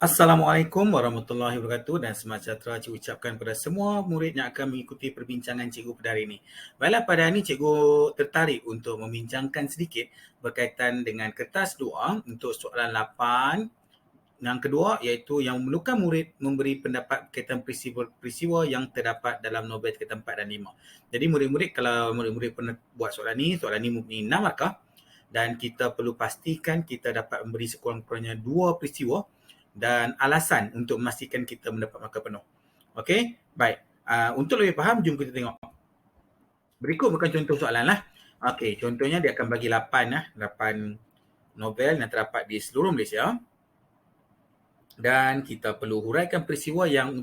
Assalamualaikum warahmatullahi wabarakatuh dan selamat sejahtera cikgu ucapkan kepada semua murid yang akan mengikuti perbincangan cikgu pada hari ini. Baiklah, pada hari ini cikgu tertarik untuk membincangkan sedikit berkaitan dengan kertas 2 untuk soalan 8. Yang kedua iaitu yang memerlukan murid memberi pendapat berkaitan peristiwa yang terdapat dalam nobel tingkatan 4 dan 5. Jadi murid-murid, kalau murid-murid pernah buat soalan ni mempunyai 6 markah dan kita perlu pastikan kita dapat memberi sekurang-kurangnya 2 peristiwa dan alasan untuk memastikan kita mendapat markah penuh. Okey, baik. Untuk lebih faham, jom kita tengok. Berikut bukan contoh soalan lah. Okey, contohnya dia akan bagi 8 novel yang terdapat di seluruh Malaysia. Dan kita perlu huraikan peristiwa yang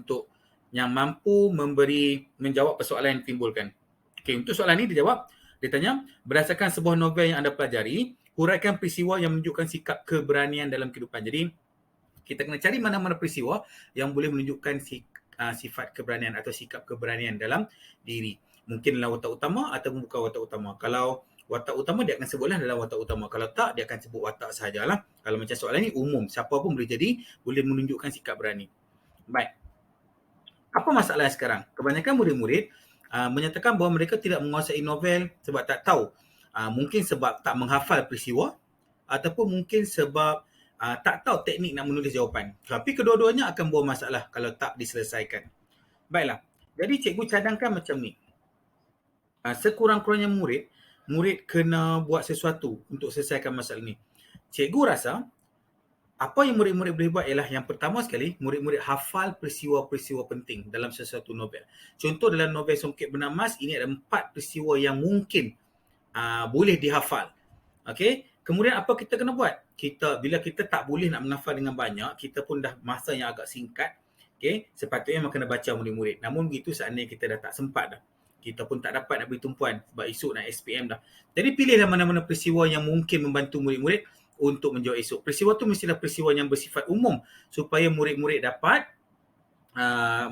mampu menjawab persoalan yang ditimbulkan. Okey, untuk soalan ni dia tanya, berdasarkan sebuah novel yang anda pelajari, huraikan peristiwa yang menunjukkan sikap keberanian dalam kehidupan. Jadi, kita kena cari mana-mana peristiwa yang boleh menunjukkan sifat keberanian atau sikap keberanian dalam diri. Mungkin dalam watak utama ataupun bukan watak utama. Kalau watak utama, dia akan sebutlah dalam watak utama. Kalau tak, dia akan sebut watak sahajalah. Kalau macam soalan ni umum, siapa pun boleh jadi, boleh menunjukkan sikap berani. Baik. Apa masalah sekarang? Kebanyakan murid-murid menyatakan bahawa mereka tidak menguasai novel sebab tak tahu. Mungkin sebab tak menghafal peristiwa ataupun mungkin sebab tak tahu teknik nak menulis jawapan. Tapi kedua-duanya akan buat masalah kalau tak diselesaikan. Baiklah. Jadi cikgu cadangkan macam ni. Sekurang-kurangnya murid kena buat sesuatu untuk selesaikan masalah ni. Cikgu rasa apa yang murid-murid boleh buat ialah yang pertama sekali, murid-murid hafal peristiwa-peristiwa penting dalam sesuatu novel. Contoh dalam novel Songket Benang Emas, ini ada 4 peristiwa yang mungkin boleh dihafal. Okey, kemudian apa kita kena buat? Bila kita tak boleh nak menghafal dengan banyak, kita pun dah masa yang agak singkat. Okey, sepatutnya memang kena baca murid-murid. Namun begitu seandainya kita dah tak sempat dah. Kita pun tak dapat nak beri tumpuan sebab esok nak SPM dah. Jadi pilihlah mana-mana peristiwa yang mungkin membantu murid-murid untuk menjawab esok. Peristiwa tu mestilah peristiwa yang bersifat umum supaya murid-murid dapat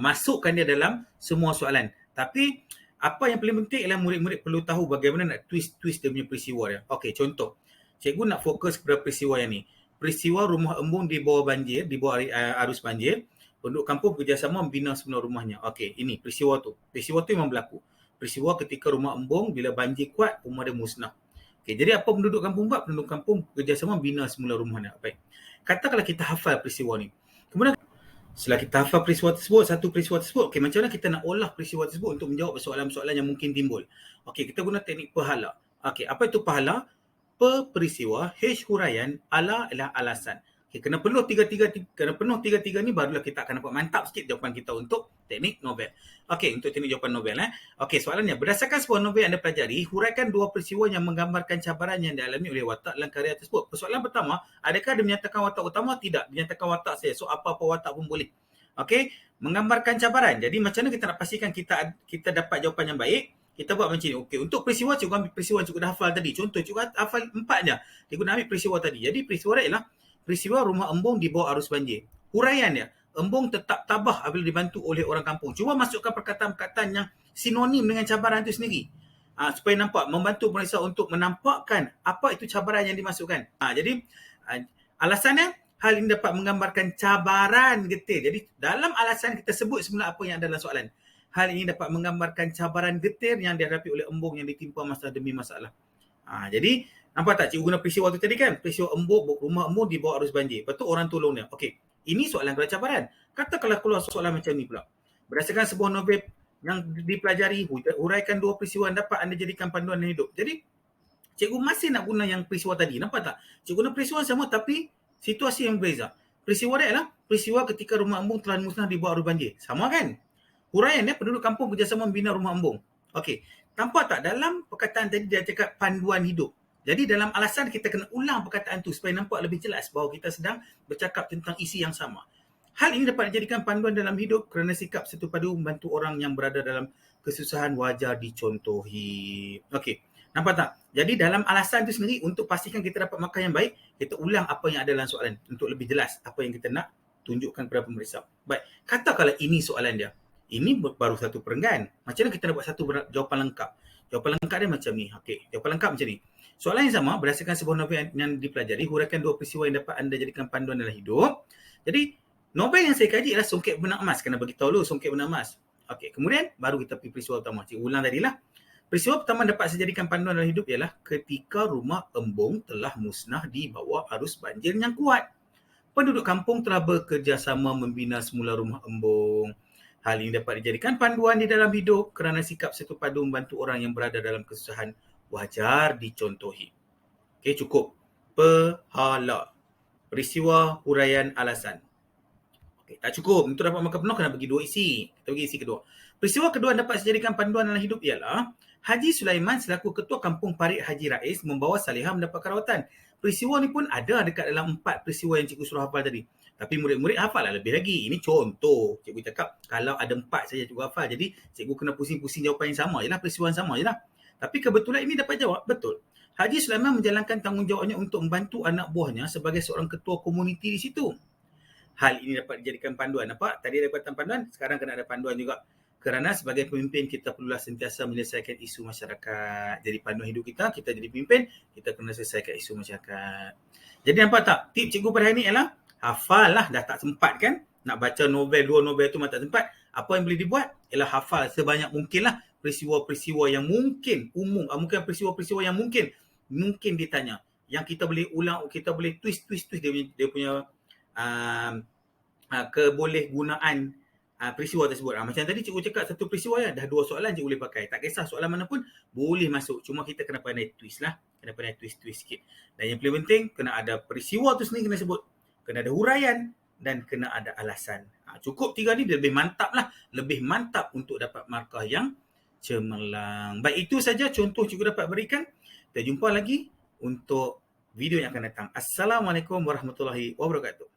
masukkan dia dalam semua soalan. Tapi apa yang paling penting ialah murid-murid perlu tahu bagaimana nak twist dia punya peristiwa dia. Okey, contoh. Cikgu nak fokus kepada peristiwa yang ni. Peristiwa rumah embung di bawah banjir, di bawah arus banjir. Penduduk kampung bekerjasama membina semula rumahnya. Okey, ini peristiwa tu. Peristiwa tu memang berlaku. Peristiwa ketika rumah embung, bila banjir kuat, rumah dia musnah. Okey, jadi apa penduduk kampung buat? Penduduk kampung bekerjasama membina semula rumahnya. Baik. Katakanlah kita hafal peristiwa ni. Kemudian setelah kita hafal satu peristiwa tersebut, okey, macam mana kita nak olah peristiwa tersebut untuk menjawab soalan-soalan yang mungkin timbul? Okey, kita guna teknik pahala. Okey, apa itu pahala? Peristiwa, H huraian, ala adalah alasan. Okay, kena penuh tiga-tiga ni barulah kita akan dapat mantap sikit jawapan kita untuk teknik novel. Okey, untuk teknik jawapan novel. Okey, soalannya, berdasarkan sebuah novel yang anda pelajari, huraikan 2 peristiwa yang menggambarkan cabaran yang dialami oleh watak dalam karya tersebut. Persoalan pertama, adakah dia menyatakan watak utama? Tidak, dinyatakan watak saya. So, apa-apa watak pun boleh. Okey, menggambarkan cabaran. Jadi, macam mana kita nak pastikan kita dapat jawapan yang baik? Kita buat macam ni. Okey, untuk peristiwa, cikgu ambil peristiwa yang cikgu dah hafal tadi. Contoh, cikgu hafal 4 je. Cikgu nak ambil peristiwa tadi. Jadi, peristiwa dia ialah peristiwa rumah embung di bawah arus banjir. Huraian dia, embung tetap tabah apabila dibantu oleh orang kampung. Cuba masukkan perkataan-perkataan yang sinonim dengan cabaran itu sendiri. Supaya nampak, membantu penulis untuk menampakkan apa itu cabaran yang dimasukkan. Jadi, alasannya, hal ini dapat menggambarkan cabaran getir. Jadi, dalam alasan kita sebut semula apa yang ada dalam soalan. Hal ini dapat menggambarkan cabaran getir yang dihadapi oleh embung yang ditimpa masalah demi masalah. Jadi, nampak tak cikgu guna peristiwa tu tadi kan? Peristiwa rumah embung di bawah arus banjir. Lepas tu orang tolong dia. Okey, ini soalan kepada cabaran. Katakanlah keluar soalan macam ni pula. Berdasarkan sebuah novel yang dipelajari, huraikan 2 peristiwa yang dapat anda jadikan panduan dalam hidup. Jadi, cikgu masih nak guna yang peristiwa tadi. Nampak tak? Cikgu guna peristiwa sama tapi situasi yang berbeza. Peristiwa dia adalah peristiwa ketika rumah embung telah musnah di bawah arus banjir. Sama kan? Huraian dia, penduduk kampung kerjasama membina rumah embung. Okey, nampak tak dalam perkataan tadi dia cakap panduan hidup. Jadi dalam alasan kita kena ulang perkataan tu supaya nampak lebih jelas bahawa kita sedang bercakap tentang isi yang sama. Hal ini dapat dijadikan panduan dalam hidup kerana sikap satu padu membantu orang yang berada dalam kesusahan wajar dicontohi. Okey, nampak tak? Jadi dalam alasan itu sendiri untuk pastikan kita dapat markah yang baik, kita ulang apa yang ada dalam soalan untuk lebih jelas apa yang kita nak tunjukkan kepada pemeriksa. Baik, katakanlah ini soalan dia. Ini baru satu perenggan. Macam mana kita nak buat satu jawapan lengkap? Jawapan lengkap dia macam ni. Okey, jawapan lengkap macam ni. Soalan yang sama berdasarkan sebuah novel yang dipelajari, huraikan 2 peristiwa yang dapat anda jadikan panduan dalam hidup. Jadi, Novel yang saya kaji adalah Songket Benang Emas. Kena bagi tahu dulu Songket Benang Emas. Okey, kemudian baru kita pergi peristiwa utama. Cik ulang tadilah. Peristiwa pertama dapat saya jadikan panduan dalam hidup ialah ketika rumah embung telah musnah di bawah arus banjir yang kuat. Penduduk kampung telah bekerjasama membina semula rumah embung. Hal ini dapat dijadikan panduan di dalam hidup kerana sikap satu padu membantu orang yang berada dalam kesusahan wajar dicontohi. Okey, cukup. Pahala. Peristiwa huraian alasan. Okay, tak cukup. Untuk dapat markah penuh kena bagi 2 isi. Kita bagi isi kedua. Peristiwa kedua dapat dijadikan panduan dalam hidup ialah Haji Sulaiman selaku Ketua Kampung Parit Haji Rais membawa Salihah mendapat kerawatan. Peristiwa ni pun ada dekat dalam 4 peristiwa yang cikgu suruh hafal tadi. Tapi murid-murid hafal lah lebih lagi. Ini contoh. Cikgu cakap kalau ada 4 saja cikgu hafal. Jadi cikgu kena pusing-pusing jawapan yang sama je lah. Peristiwa yang sama je lah. Tapi kebetulan ini dapat jawab. Betul. Haji Sulaiman menjalankan tanggungjawabnya untuk membantu anak buahnya sebagai seorang ketua komuniti di situ. Hal ini dapat dijadikan panduan. Nampak? Tadi ada dapatan panduan, sekarang kena ada panduan juga. Kerana sebagai pemimpin, kita perlulah sentiasa menyelesaikan isu masyarakat. Jadi panduan hidup kita jadi pemimpin, kita kena selesaikan isu masyarakat. Jadi nampak tak? Tip cikgu pada hari ini ialah, hafal lah. Dah tak sempat kan? Nak baca novel, 2 novel tu memang tak sempat. Apa yang boleh dibuat? Ialah hafal sebanyak mungkin lah peristiwa-peristiwa yang mungkin, mungkin peristiwa-peristiwa yang mungkin ditanya. Yang kita boleh ulang, kita boleh twist dia punya keboleh gunaan peristiwa tersebut. Macam tadi cikgu cakap satu peristiwa ya, dah 2 soalan cikgu boleh pakai. Tak kisah soalan mana pun boleh masuk. Cuma kita kena pandai twist lah. Kena pandai twist sikit. Dan yang paling penting, kena ada peristiwa tu sendiri kena sebut. Kena ada huraian dan kena ada alasan. Cukup 3 ni dia lebih mantap lah. Lebih mantap untuk dapat markah yang cemerlang. Baik, itu saja contoh cikgu dapat berikan. Kita jumpa lagi untuk video yang akan datang. Assalamualaikum warahmatullahi wabarakatuh.